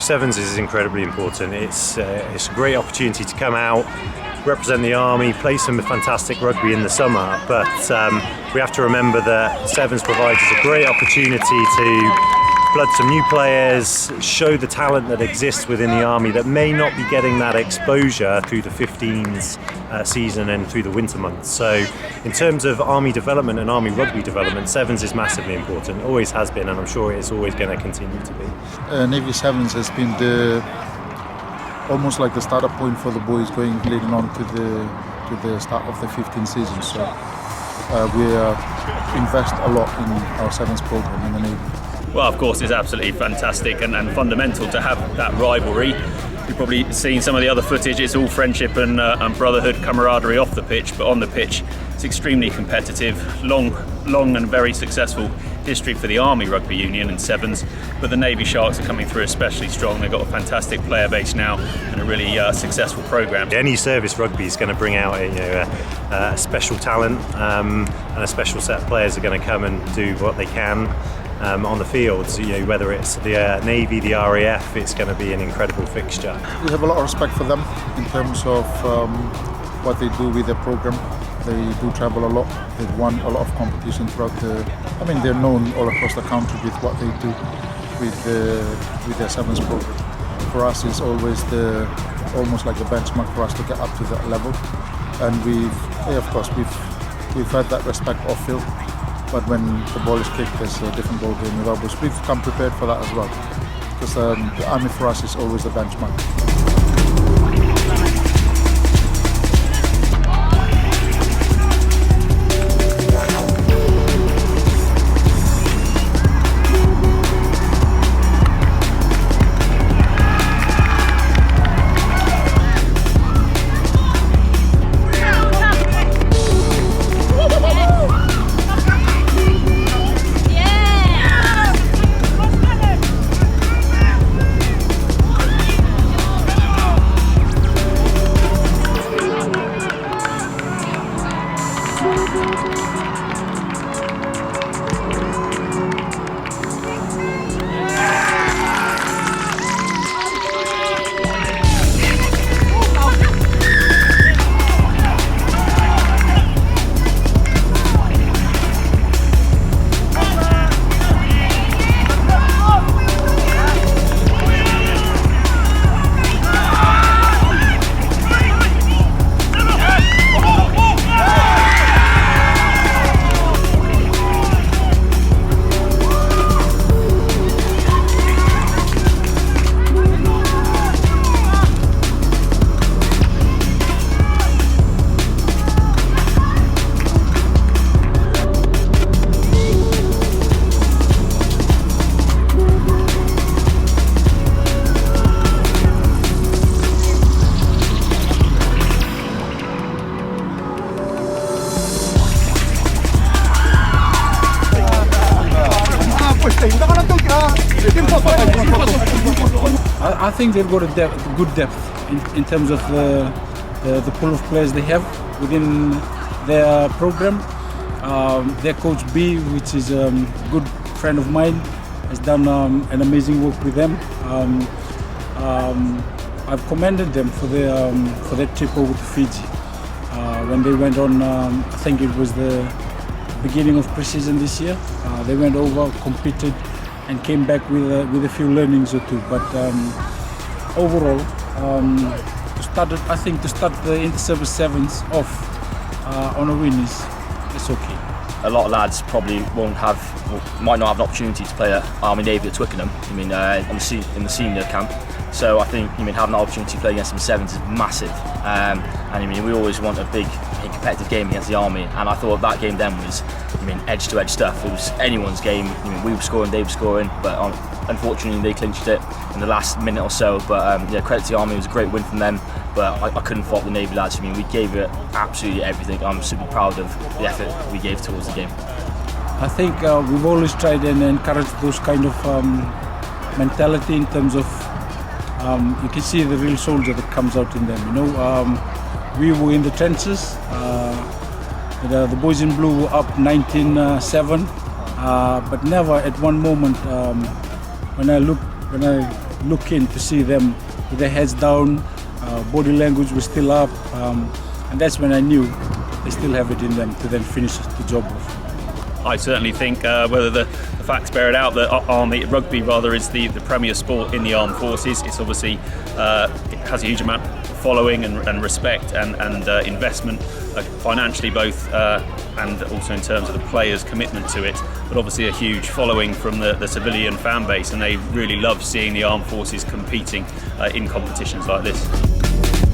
Sevens is incredibly important. It's a great opportunity to come out, represent the Army, play some fantastic rugby in the summer, but we have to remember that Sevens provides us a great opportunity to flood some new players, show the talent that exists within the Army that may not be getting that exposure through the 15s season and through the winter months. So in terms of Army development and Army rugby development, Sevens is massively important, always has been, and I'm sure it's always going to continue to be. Navy Sevens has been almost like the startup point for the boys leading on to the start of the 15th season. So we invest a lot in our Sevens program in the Navy. Well, of course, it's absolutely fantastic and fundamental to have that rivalry. You've probably seen some of the other footage. It's all friendship and brotherhood, camaraderie off the pitch, but on the pitch, it's extremely competitive. Long and very successful history for the Army Rugby Union and Sevens, but the Navy Sharks are coming through especially strong. They've got a fantastic player base now and a really successful programme. Any service rugby is going to bring out a special talent, and a special set of players are going to come and do what they can on the fields. Whether it's the Navy, the RAF, it's going to be an incredible fixture. We have a lot of respect for them in terms of what they do with their program. They do travel a lot. They've won a lot of competition throughout they're known all across the country with what they do with their Sevens program. For us, it's always almost like the benchmark for us to get up to that level. And we've had that respect off field. But when the ball is kicked, there's a different ball game with our boys. We've come prepared for that as well, because the Army for us is always the benchmark. I think they've got a good depth in terms of the pool of players they have within their program. Their coach B, which is a good friend of mine, has done an amazing work with them. I've commended them for their trip over to Fiji when they went on. I think it was the beginning of pre-season this year. They went over, competed, and came back with a few learnings or two. But overall, to start the Inter-Service Sevens off on a win it's okay. A lot of lads probably might not have an opportunity to play at Army Navy at Twickenham. In the senior camp. So I think having that opportunity to play against some Sevens is massive. And we always want a big competitive game against the Army. And I thought that game then was edge-to-edge stuff. It was anyone's game. We were scoring, they were scoring, but unfortunately they clinched it in the last minute or so. But credit to the Army, it was a great win from them. But I couldn't fault the Navy lads. We gave it absolutely everything. I'm super proud of the effort we gave towards the game. I think we've always tried and encouraged those kind of mentality in terms of you can see the real soldier that comes out in them. We were in the trenches. The boys in blue were up 19-7, but never at one moment when I look in to see them with their heads down, body language was still up, and that's when I knew they still have it in them to then finish the job off. I certainly think whether the facts bear it out that rugby is the premier sport in the armed forces. It's obviously it has a huge amount of following and respect and investment financially both and also in terms of the players' commitment to it, but obviously a huge following from the civilian fan base, and they really love seeing the armed forces competing in competitions like this.